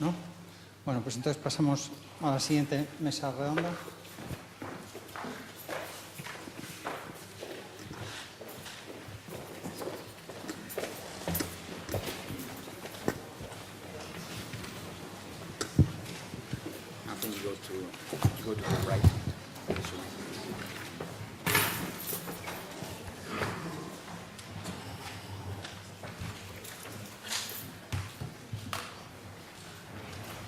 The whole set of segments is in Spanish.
¿No? Bueno, pues entonces pasamos a la siguiente mesa redonda.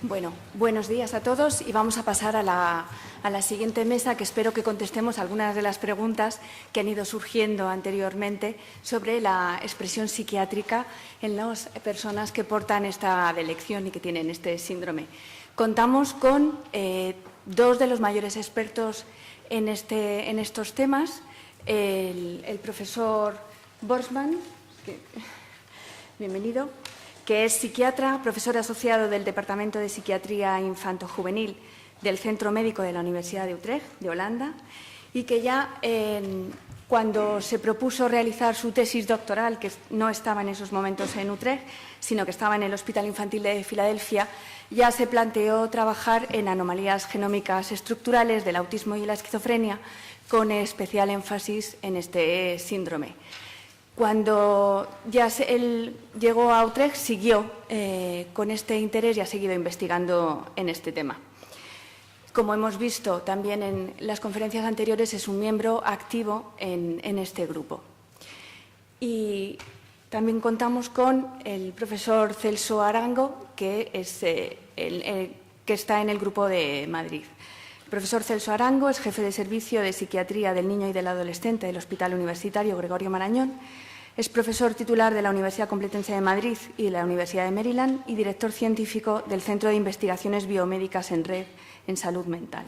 Bueno, buenos días a todos y vamos a pasar a la siguiente mesa, que espero que contestemos algunas de las preguntas que han ido surgiendo anteriormente sobre la expresión psiquiátrica en las personas que portan esta delección y que tienen este síndrome. Contamos con dos de los mayores expertos en estos temas, el profesor Borsman, bienvenido, que es psiquiatra, profesor asociado del Departamento de Psiquiatría Infanto-Juvenil del Centro Médico de la Universidad de Utrecht, de Holanda, y que ya cuando se propuso realizar su tesis doctoral, que no estaba en esos momentos en Utrecht, sino que estaba en el Hospital Infantil de Filadelfia, ya se planteó trabajar en anomalías genómicas estructurales del autismo y la esquizofrenia, con especial énfasis en este síndrome. Cuando ya él llegó a Utrecht, siguió con este interés y ha seguido investigando en este tema. Como hemos visto también en las conferencias anteriores, es un miembro activo en este grupo. Y también contamos con el profesor Celso Arango, que está en el grupo de Madrid. El profesor Celso Arango es jefe de servicio de psiquiatría del niño y del adolescente del Hospital Universitario Gregorio Marañón. Es profesor titular de la Universidad Complutense de Madrid y de la Universidad de Maryland y director científico del Centro de Investigaciones Biomédicas en Red en Salud Mental.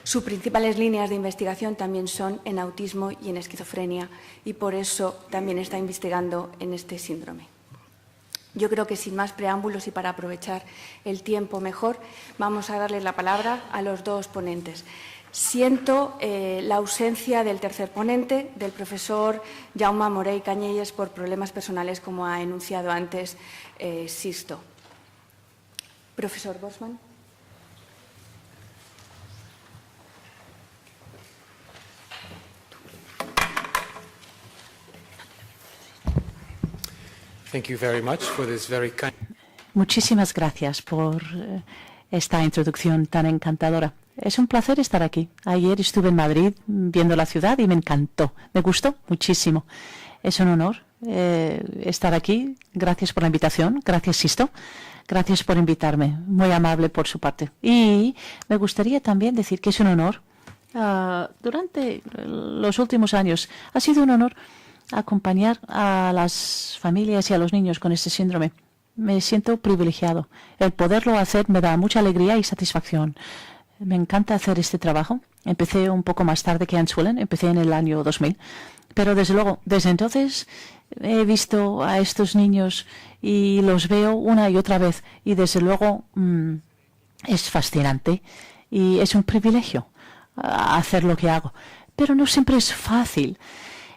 Sus principales líneas de investigación también son en autismo y en esquizofrenia, y por eso también está investigando en este síndrome. Yo creo que sin más preámbulos y para aprovechar el tiempo mejor, vamos a darle la palabra a los dos ponentes. Siento la ausencia del tercer ponente, del profesor Jaume Morey Cañelles, por problemas personales, como ha enunciado antes Sisto. Profesor Borsman. Thank you very much for this very kind... Muchísimas gracias por esta introducción tan encantadora. Es un placer estar aquí. Ayer estuve en Madrid viendo la ciudad y me encantó. Me gustó muchísimo. Es un honor estar aquí. Gracias por la invitación. Gracias, Sisto. Gracias por invitarme. Muy amable por su parte. Y me gustaría también decir que es un honor. Durante los últimos años ha sido un honor acompañar a las familias y a los niños con este síndrome. Me siento privilegiado. El poderlo hacer me da mucha alegría y satisfacción. Me encanta hacer este trabajo. Empecé un poco más tarde que Anne Swellen, empecé en el año 2000. Pero desde luego, desde entonces he visto a estos niños y los veo una y otra vez. Y desde luego es fascinante y es un privilegio hacer lo que hago. Pero no siempre es fácil.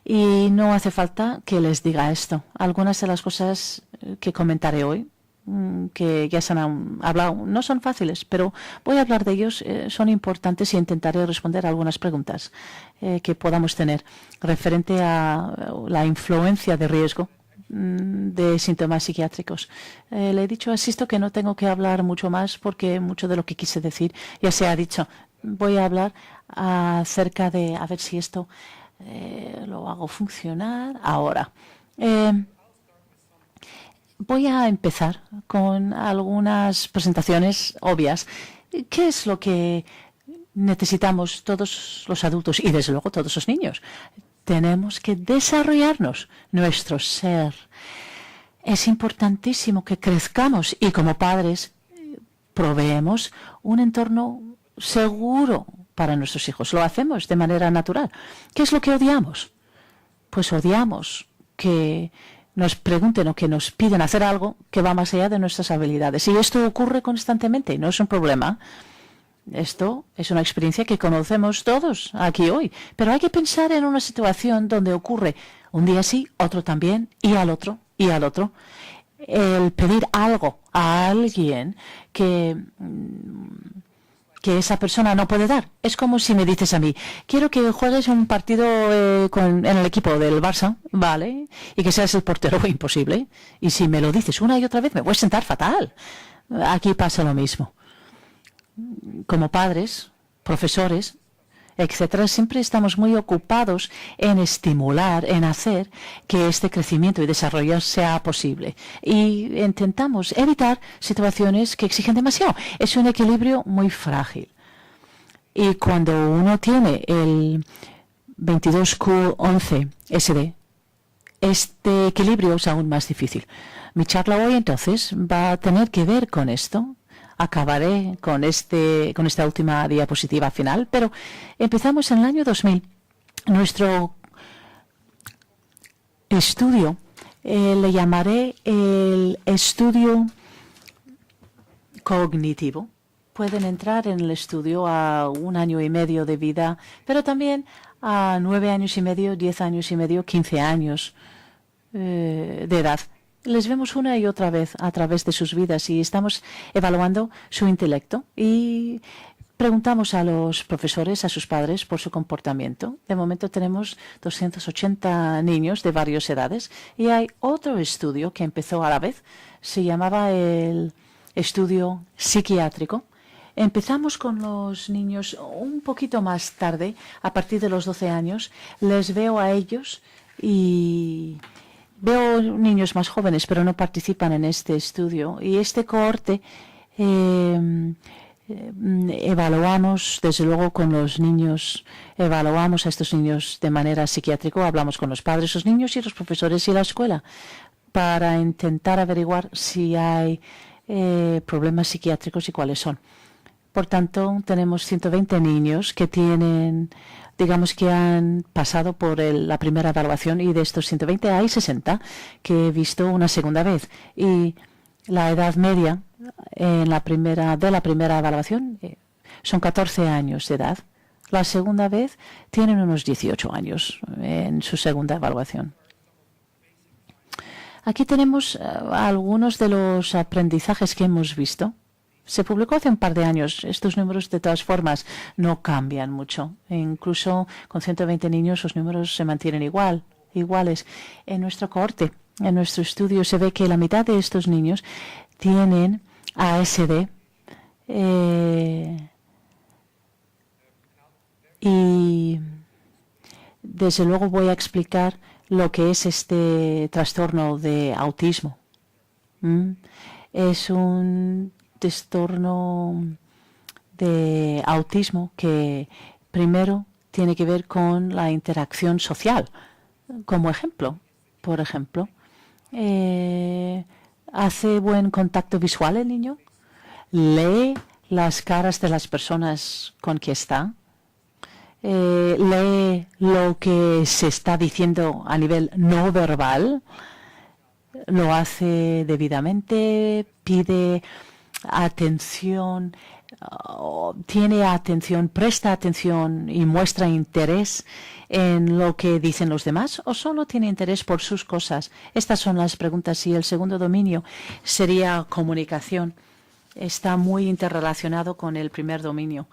Y no hace falta que les diga esto. Algunas de las cosas que comentaré hoy, que ya se han hablado, no son fáciles, pero voy a hablar de ellos, son importantes y intentaré responder a algunas preguntas que podamos tener referente a la influencia de riesgo de síntomas psiquiátricos. Le he dicho a Sisto que no tengo que hablar mucho más porque mucho de lo que quise decir ya se ha dicho. Voy a hablar acerca de, a ver si esto lo hago funcionar ahora. Voy a empezar con algunas presentaciones obvias. ¿Qué es lo que necesitamos todos los adultos y desde luego todos los niños? Tenemos que desarrollarnos, nuestro ser. Es importantísimo que crezcamos y como padres proveemos un entorno seguro para nuestros hijos. Lo hacemos de manera natural. ¿Qué es lo que odiamos? Pues odiamos que nos pregunten o que nos piden hacer algo que va más allá de nuestras habilidades. Y esto ocurre constantemente, no es un problema. Esto es una experiencia que conocemos todos aquí hoy. Pero hay que pensar en una situación donde ocurre un día sí, otro también, y al otro, y al otro. el pedir algo a alguien que esa persona no puede dar. Es como si me dices a mí, quiero que juegues un partido en el equipo del Barça, ¿vale? Y que seas el portero, imposible. Y si me lo dices una y otra vez, me voy a sentar fatal. Aquí pasa lo mismo. Como padres, profesores, etcétera, siempre estamos muy ocupados en estimular, en hacer que este crecimiento y desarrollo sea posible. Y intentamos evitar situaciones que exigen demasiado. Es un equilibrio muy frágil. Y cuando uno tiene el 22Q11 SD, este equilibrio es aún más difícil. Mi charla hoy entonces va a tener que ver con esto. Acabaré con esta última diapositiva final, pero empezamos en el año 2000. Nuestro estudio le llamaré el estudio cognitivo. Pueden entrar en el estudio a 1 año y medio de vida, pero también a 9 años y medio, 10 años y medio, 15 años de edad. Les vemos una y otra vez a través de sus vidas y estamos evaluando su intelecto y preguntamos a los profesores, a sus padres, por su comportamiento. De momento tenemos 280 niños de varias edades y hay otro estudio que empezó a la vez. Se llamaba el estudio psiquiátrico. Empezamos con los niños un poquito más tarde, a partir de los 12 años. Les veo a ellos y veo niños más jóvenes, pero no participan en este estudio. Y este cohorte evaluamos, desde luego, con los niños, evaluamos a estos niños de manera psiquiátrica, hablamos con los padres, los niños y los profesores y la escuela para intentar averiguar si hay problemas psiquiátricos y cuáles son. Por tanto, tenemos 120 niños que tienen, digamos que han pasado por la primera evaluación y de estos 120 hay 60 que he visto una segunda vez. Y la edad media de la primera evaluación son 14 años de edad. La segunda vez tienen unos 18 años en su segunda evaluación. Aquí tenemos algunos de los aprendizajes que hemos visto. Se publicó hace un par de años. Estos números, de todas formas, no cambian mucho. E incluso con 120 niños, los números se mantienen iguales. En nuestro cohorte, en nuestro estudio, se ve que la mitad de estos niños tienen ASD. Y desde luego voy a explicar lo que es este trastorno de autismo. Es un trastorno de autismo que primero tiene que ver con la interacción social. Como ejemplo, por ejemplo, ¿hace buen contacto visual el niño? ¿Lee las caras de las personas con que está? ¿Lee lo que se está diciendo a nivel no verbal? ¿Lo hace debidamente? ¿Pide atención? ¿Tiene atención? ¿Presta atención y muestra interés en lo que dicen los demás? ¿O solo tiene interés por sus cosas? Estas son las preguntas. Y el segundo dominio sería comunicación. Está muy interrelacionado con el primer dominio.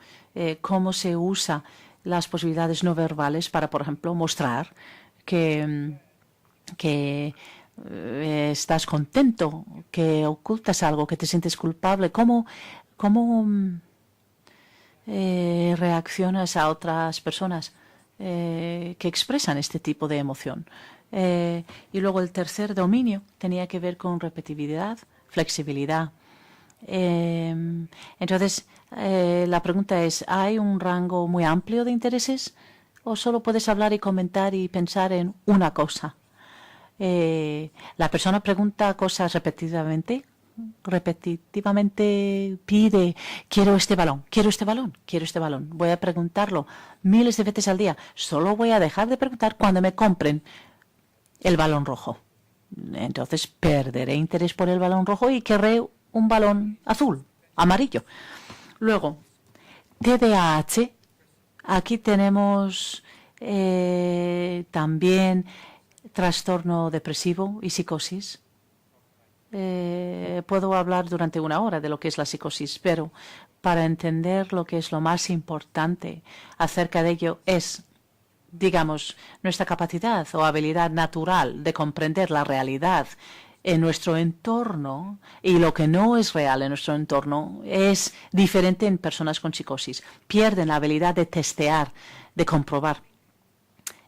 ¿Cómo se usa las posibilidades no verbales para, por ejemplo, mostrar que estás contento, que ocultas algo, que te sientes culpable? ¿Cómo reaccionas a otras personas que expresan este tipo de emoción? Y luego el tercer dominio tenía que ver con repetitividad, flexibilidad. Entonces, la pregunta es, ¿hay un rango muy amplio de intereses o solo puedes hablar y comentar y pensar en una cosa? La persona pregunta cosas repetitivamente pide, quiero este balón, quiero este balón, quiero este balón. Voy a preguntarlo miles de veces al día. Solo voy a dejar de preguntar cuando me compren el balón rojo. Entonces perderé interés por el balón rojo y querré un balón azul, amarillo. Luego, TDAH. Aquí tenemos también trastorno depresivo y psicosis. Puedo hablar durante una hora de lo que es la psicosis, pero para entender lo que es lo más importante acerca de ello es, digamos, nuestra capacidad o habilidad natural de comprender la realidad en nuestro entorno y lo que no es real en nuestro entorno es diferente en personas con psicosis. Pierden la habilidad de testear, de comprobar.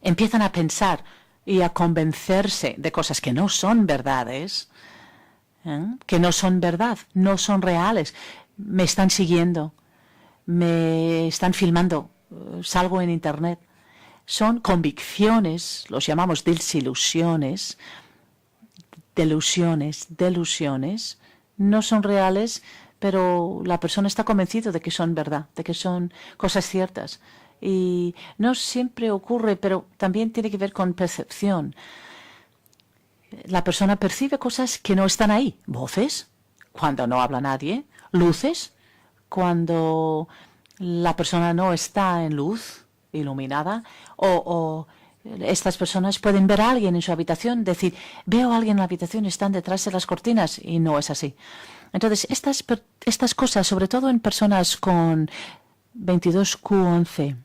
Empiezan a pensar y a convencerse de cosas que no son verdades, que no son verdad, no son reales. Me están siguiendo, me están filmando, salgo en Internet. Son convicciones, los llamamos desilusiones, delusiones, no son reales, pero la persona está convencida de que son verdad, de que son cosas ciertas. Y no siempre ocurre, pero también tiene que ver con percepción. La persona percibe cosas que no están ahí. Voces, cuando no habla nadie. Luces, cuando la persona no está en luz, iluminada. O estas personas pueden ver a alguien en su habitación, decir, veo a alguien en la habitación, están detrás de las cortinas, y no es así. Entonces, estas cosas, sobre todo en personas con 22q11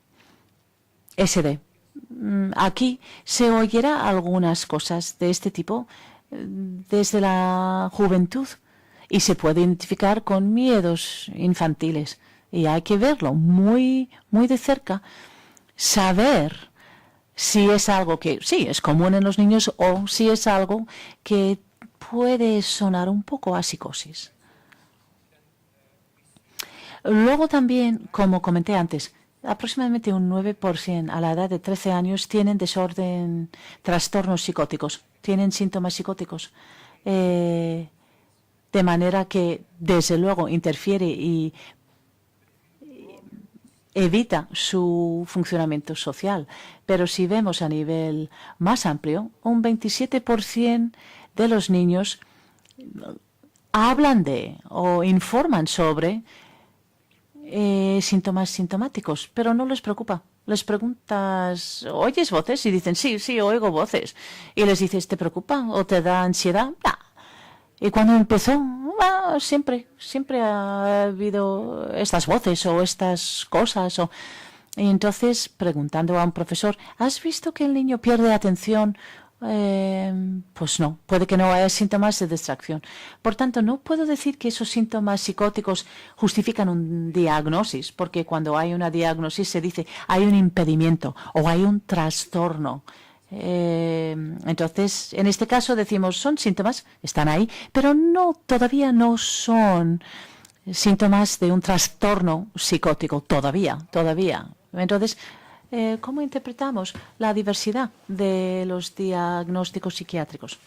SD, aquí se oirá algunas cosas de este tipo desde la juventud y se puede identificar con miedos infantiles. Y hay que verlo muy, muy de cerca, saber si es algo que sí es común en los niños o si es algo que puede sonar un poco a psicosis. Luego también, como comenté antes, aproximadamente un 9% a la edad de 13 años tienen trastornos psicóticos, tienen síntomas psicóticos, de manera que desde luego interfiere y evita su funcionamiento social. Pero si vemos a nivel más amplio, un 27% de los niños hablan de o informan sobre síntomas sintomáticos, pero no les preocupa. Les preguntas, ¿oyes voces? Y dicen, sí, oigo voces. Y les dices, ¿te preocupa o te da ansiedad? No. Y cuando empezó, siempre ha habido estas voces o estas cosas. Y entonces, preguntando a un profesor, ¿has visto que el niño pierde atención? Pues no, puede que no haya síntomas de distracción. Por tanto, no puedo decir que esos síntomas psicóticos justifican un diagnosis, porque cuando hay una diagnosis se dice hay un impedimento o hay un trastorno. Entonces, en este caso decimos son síntomas, están ahí, pero todavía no son síntomas de un trastorno psicótico, todavía. Entonces, ¿cómo interpretamos la diversidad de los diagnósticos psiquiátricos?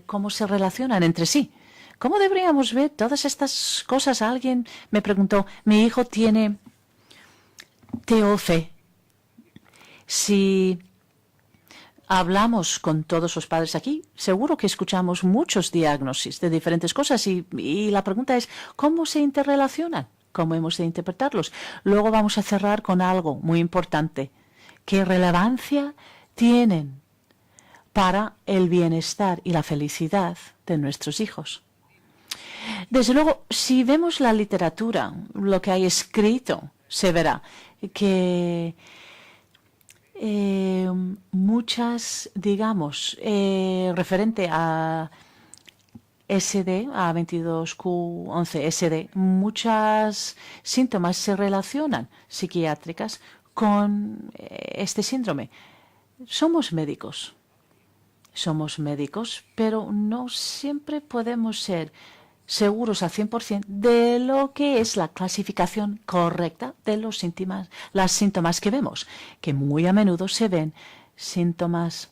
¿Cómo se relacionan entre sí? ¿Cómo deberíamos ver todas estas cosas? Alguien me preguntó, mi hijo tiene TOC. Si hablamos con todos los padres aquí, seguro que escuchamos muchos diagnósticos de diferentes cosas y la pregunta es, ¿cómo se interrelacionan? ¿Cómo hemos de interpretarlos? Luego vamos a cerrar con algo muy importante. ¿Qué relevancia tienen para el bienestar y la felicidad de nuestros hijos? Desde luego, si vemos la literatura, lo que hay escrito, se verá que muchas, digamos, referente a SD, a 22q11 SD, muchas síntomas se relacionan psiquiátricas con este síndrome. Somos médicos, pero no siempre podemos ser seguros al 100% de lo que es la clasificación correcta de los síntomas, las síntomas que vemos, que muy a menudo se ven síntomas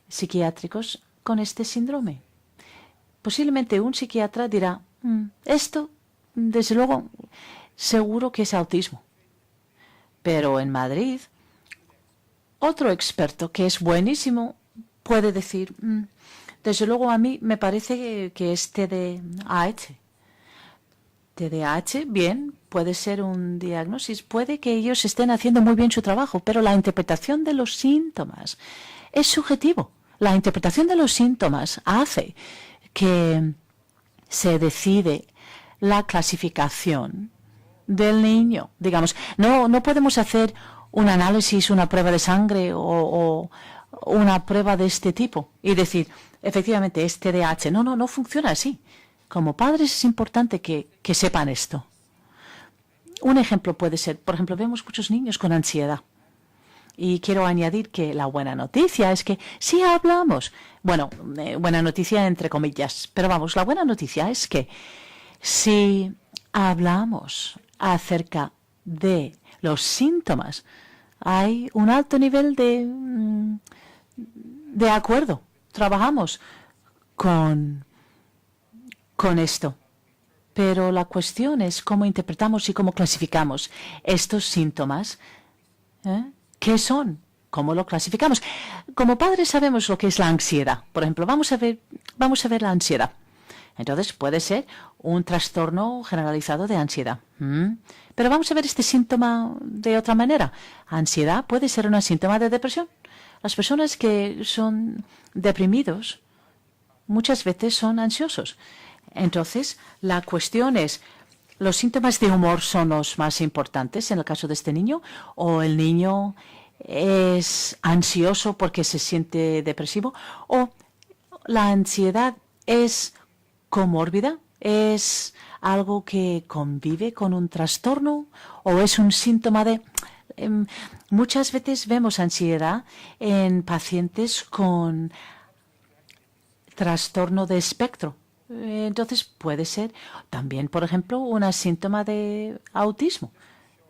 psiquiátricos con este síndrome. Posiblemente un psiquiatra dirá, esto, desde luego, seguro que es autismo. Pero en Madrid, otro experto que es buenísimo puede decir, desde luego a mí me parece que es TDAH. TDAH, bien, puede ser un diagnóstico. Puede que ellos estén haciendo muy bien su trabajo, pero la interpretación de los síntomas es subjetivo. La interpretación de los síntomas hace que se decide la clasificación del niño. Digamos, no podemos hacer un análisis, una prueba de sangre o una prueba de este tipo y decir, efectivamente, es TDAH. No funciona así. Como padres es importante que sepan esto. Un ejemplo puede ser, por ejemplo, vemos muchos niños con ansiedad. Y quiero añadir que la buena noticia es que si hablamos, buena noticia entre comillas, pero vamos, la buena noticia es que si hablamos acerca de los síntomas, hay un alto nivel de acuerdo. Trabajamos con esto. Pero la cuestión es cómo interpretamos y cómo clasificamos estos síntomas. ¿Qué son? ¿Cómo lo clasificamos? Como padres sabemos lo que es la ansiedad. Por ejemplo, vamos a ver la ansiedad. Entonces puede ser un trastorno generalizado de ansiedad. Pero vamos a ver este síntoma de otra manera. Ansiedad puede ser un síntoma de depresión. Las personas que son deprimidos muchas veces son ansiosos. Entonces, la cuestión es, ¿los síntomas de humor son los más importantes en el caso de este niño? ¿O el niño es ansioso porque se siente depresivo? ¿O la ansiedad es comórbida? ¿Es algo que convive con un trastorno? ¿O es un síntoma de...? Muchas veces vemos ansiedad en pacientes con trastorno de espectro. Entonces puede ser también, por ejemplo, un síntoma de autismo,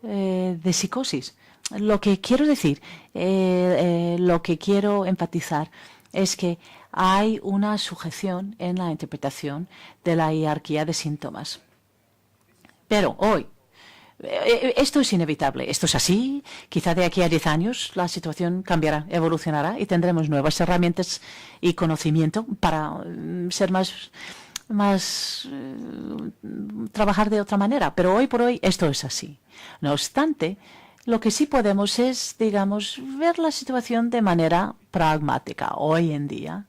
de psicosis. Lo que quiero decir, lo que quiero enfatizar es que hay una sujeción en la interpretación de la jerarquía de síntomas. Pero hoy, esto es inevitable, esto es así. Quizá de aquí a 10 años la situación cambiará, evolucionará y tendremos nuevas herramientas y conocimiento para ser trabajar de otra manera. Pero hoy por hoy esto es así. No obstante, lo que sí podemos es, digamos, ver la situación de manera pragmática hoy en día.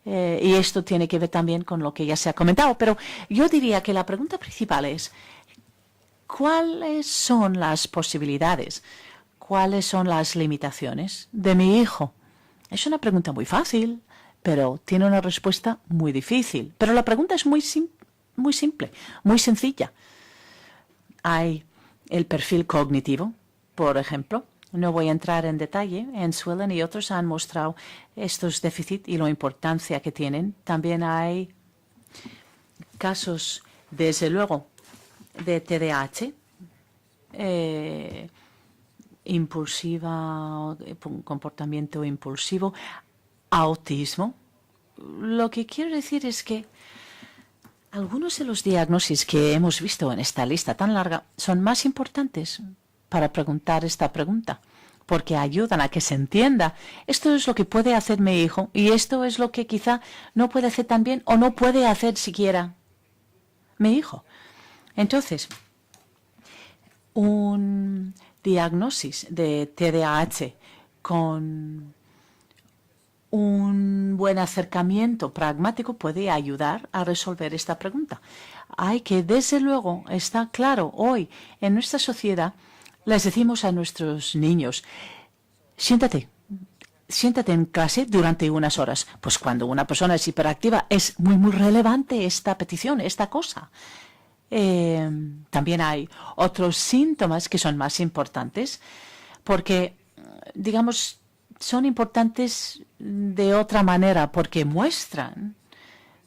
Y esto tiene que ver también con lo que ya se ha comentado. Pero yo diría que la pregunta principal es, ¿cuáles son las posibilidades? ¿Cuáles son las limitaciones de mi hijo? Es una pregunta muy fácil, pero tiene una respuesta muy difícil. Pero la pregunta es muy simple, muy sencilla. Hay el perfil cognitivo, por ejemplo. No voy a entrar en detalle. En Swillen y otros han mostrado estos déficits y la importancia que tienen. También hay casos, desde luego, de TDAH, impulsiva, comportamiento impulsivo, autismo. Lo que quiero decir es que algunos de los diagnósticos que hemos visto en esta lista tan larga son más importantes para preguntar esta pregunta, porque ayudan a que se entienda. Esto es lo que puede hacer mi hijo y esto es lo que quizá no puede hacer tan bien o no puede hacer siquiera mi hijo. Entonces, un diagnóstico de TDAH con un buen acercamiento pragmático puede ayudar a resolver esta pregunta. Hay que, desde luego, está claro, hoy en nuestra sociedad les decimos a nuestros niños, siéntate en clase durante unas horas. Pues cuando una persona es hiperactiva es muy relevante esta petición, esta cosa. También hay otros síntomas que son más importantes porque, digamos, son importantes de otra manera porque muestran,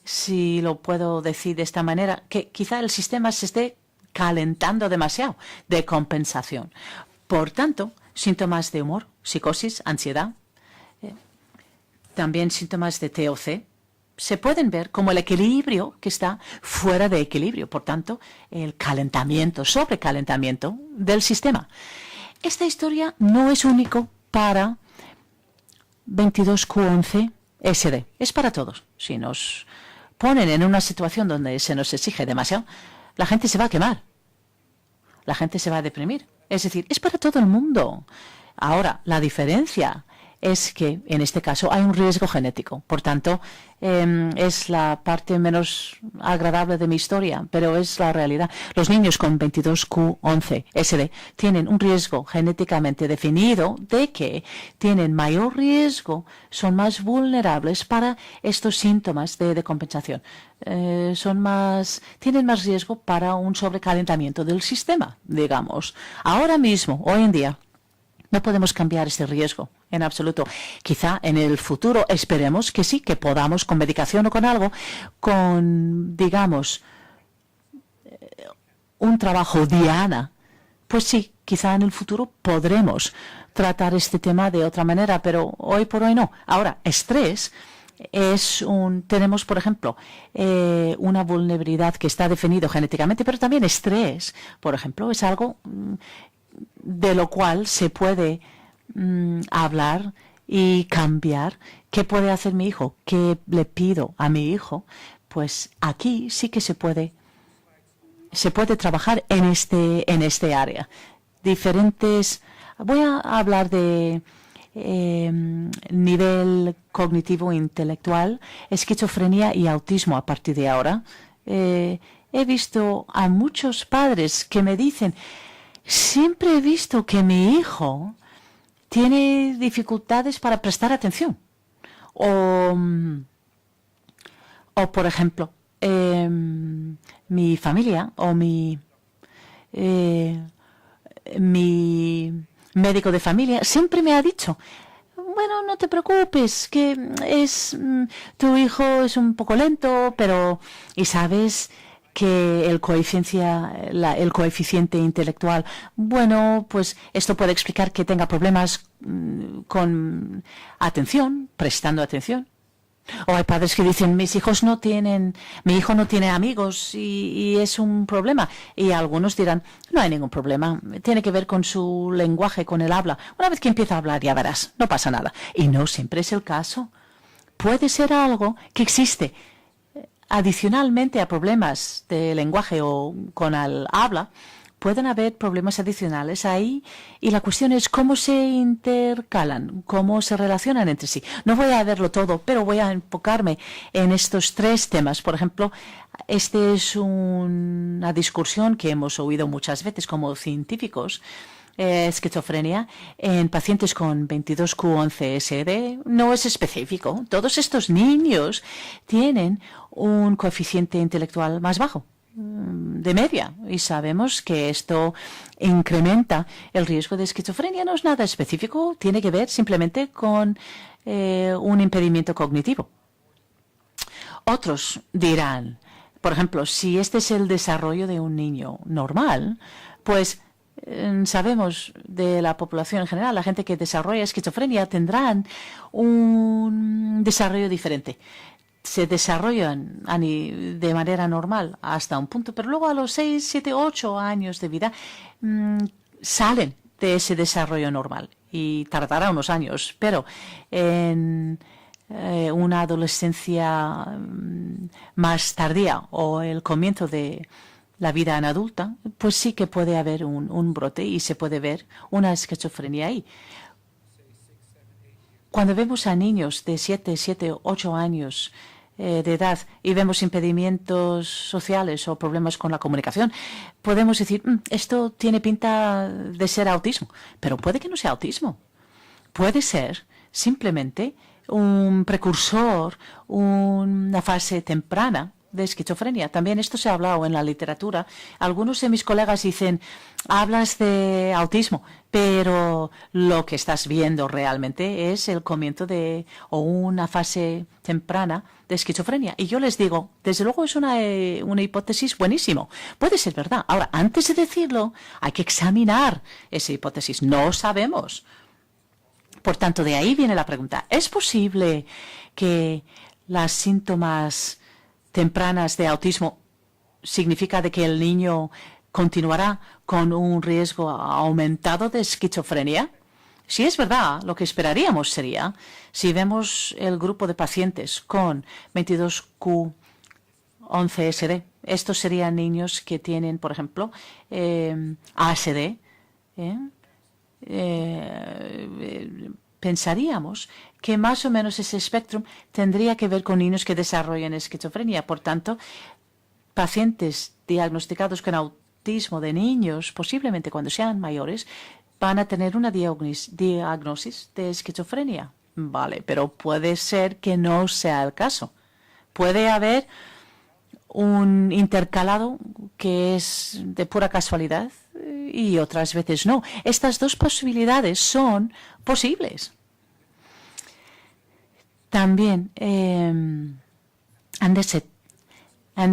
si lo puedo decir de esta manera, que quizá el sistema se esté calentando demasiado de compensación. Por tanto, síntomas de humor, psicosis, ansiedad, también síntomas de TOC, se pueden ver como el equilibrio que está fuera de equilibrio. Por tanto, el calentamiento, sobrecalentamiento del sistema. Esta historia no es único para 22q11-SD. Es para todos. Si nos ponen en una situación donde se nos exige demasiado, la gente se va a quemar. La gente se va a deprimir. Es decir, es para todo el mundo. Ahora, la diferencia es que en este caso hay un riesgo genético. Por tanto, es la parte menos agradable de mi historia, pero es la realidad. Los niños con 22q11SD tienen un riesgo genéticamente definido de que tienen mayor riesgo, son más vulnerables para estos síntomas de decompensación. Tienen más riesgo para un sobrecalentamiento del sistema, digamos. Ahora mismo, hoy en día, no podemos cambiar este riesgo en absoluto. Quizá en el futuro esperemos que sí, que podamos con medicación o con algo, con, digamos, un trabajo diana. Pues sí, quizá en el futuro podremos tratar este tema de otra manera, pero hoy por hoy no. Ahora, estrés tenemos, por ejemplo, una vulnerabilidad que está definido genéticamente, pero también estrés, por ejemplo, es algo de lo cual se puede hablar y cambiar. ¿Qué puede hacer mi hijo? ¿Qué le pido a mi hijo? Pues aquí sí que se puede trabajar en este área. Voy a hablar de nivel cognitivo intelectual, esquizofrenia y autismo a partir de ahora. He visto a muchos padres que me dicen: siempre he visto que mi hijo tiene dificultades para prestar atención. O por ejemplo, mi familia o mi médico de familia siempre me ha dicho: bueno, no te preocupes, que tu hijo es un poco lento, y sabes que el coeficiente intelectual, bueno, pues esto puede explicar que tenga problemas con atención, prestando atención. O hay padres que dicen: mi hijo no tiene amigos y es un problema. Y algunos dirán: no hay ningún problema, tiene que ver con su lenguaje, con el habla. Una vez que empieza a hablar, ya verás, no pasa nada. Y no siempre es el caso. Puede ser algo que existe adicionalmente a problemas de lenguaje o con el habla. Pueden haber problemas adicionales ahí, y la cuestión es cómo se intercalan, cómo se relacionan entre sí. No voy a verlo todo, pero voy a enfocarme en estos 3 temas. Por ejemplo, este es una discusión que hemos oído muchas veces como científicos. Esquizofrenia en pacientes con 22q11SD no es específico. Todos estos niños tienen un coeficiente intelectual más bajo, de media, y sabemos que esto incrementa el riesgo de esquizofrenia. No es nada específico, tiene que ver simplemente con un impedimento cognitivo. Otros dirán, por ejemplo, si este es el desarrollo de un niño normal, pues sabemos de la población en general, la gente que desarrolla esquizofrenia tendrán un desarrollo diferente. Se desarrollan de manera normal hasta un punto, pero luego a los 6, 7, 8 años de vida salen de ese desarrollo normal, y tardará unos años, pero en una adolescencia más tardía o el comienzo de la vida en adulta, pues sí que puede haber un brote y se puede ver una esquizofrenia ahí. Cuando vemos a niños de 7, 8 años de edad y vemos impedimentos sociales o problemas con la comunicación, podemos decir: esto tiene pinta de ser autismo, pero puede que no sea autismo. Puede ser simplemente un precursor, una fase temprana de esquizofrenia. También esto se ha hablado en la literatura. Algunos de mis colegas dicen: hablas de autismo, pero lo que estás viendo realmente es el comienzo o una fase temprana de esquizofrenia. Y yo les digo, desde luego es una hipótesis buenísimo. Puede ser verdad. Ahora, antes de decirlo, hay que examinar esa hipótesis. No sabemos. Por tanto, de ahí viene la pregunta: ¿es posible que las síntomas tempranas de autismo significa de que el niño continuará con un riesgo aumentado de esquizofrenia? Si es verdad, lo que esperaríamos sería, si vemos el grupo de pacientes con 22q11SD, estos serían niños que tienen, por ejemplo, ASD, pensaríamos que más o menos ese espectro tendría que ver con niños que desarrollan esquizofrenia. Por tanto, pacientes diagnosticados con autismo de niños, posiblemente cuando sean mayores, van a tener una diagnosis de esquizofrenia. Vale, pero puede ser que no sea el caso. Puede haber un intercalado que es de pura casualidad y otras veces no. Estas dos posibilidades son posibles. También Anne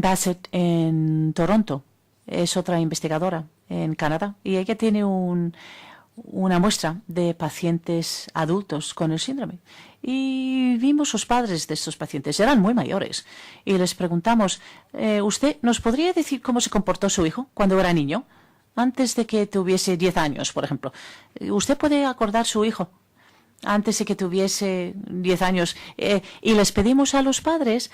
Bassett en Toronto es otra investigadora en Canadá y ella tiene una muestra de pacientes adultos con el síndrome. Y vimos los padres de estos pacientes, eran muy mayores, y les preguntamos, ¿usted nos podría decir cómo se comportó su hijo cuando era niño? Antes de que tuviese 10 años, por ejemplo. ¿Usted puede acordar su hijo antes de que tuviese 10 años? Y les pedimos a los padres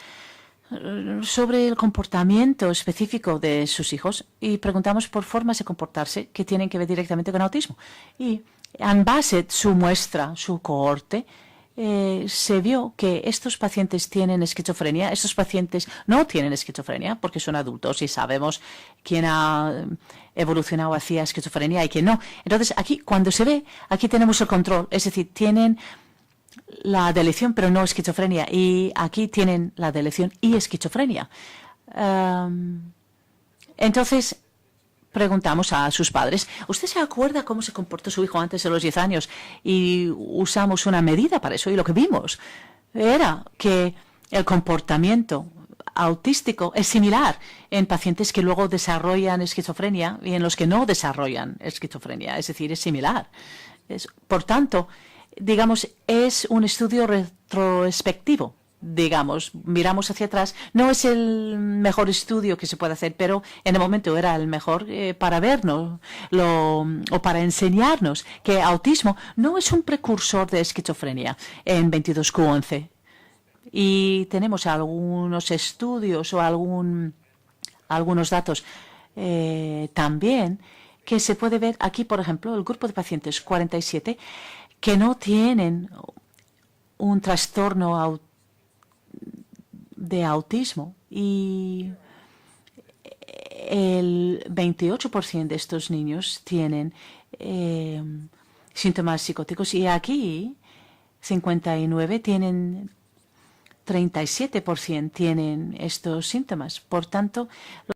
sobre el comportamiento específico de sus hijos y preguntamos por formas de comportarse que tienen que ver directamente con autismo. Y Anne Bassett, su muestra, su cohorte, se vio que estos pacientes tienen esquizofrenia, estos pacientes no tienen esquizofrenia porque son adultos y sabemos quién ha evolucionado hacia esquizofrenia y quién no. Entonces, aquí, cuando se ve, aquí tenemos el control, es decir, tienen la delección pero no esquizofrenia, y aquí tienen la delección y esquizofrenia. Entonces preguntamos a sus padres, ¿usted se acuerda cómo se comportó su hijo antes de los 10 años? Y usamos una medida para eso, y lo que vimos era que el comportamiento autístico es similar en pacientes que luego desarrollan esquizofrenia y en los que no desarrollan esquizofrenia, es decir, es similar. Por tanto, digamos, es un estudio retrospectivo. Digamos, miramos hacia atrás. No es el mejor estudio que se puede hacer, pero en el momento era el mejor para vernos o para enseñarnos que autismo no es un precursor de esquizofrenia en 22q11. Y tenemos algunos estudios o algunos datos también que se puede ver aquí, por ejemplo, el grupo de pacientes 47 que no tienen un trastorno de autismo, y el 28% de estos niños tienen síntomas psicóticos, y aquí 59 tienen 37% tienen estos síntomas. Por tanto,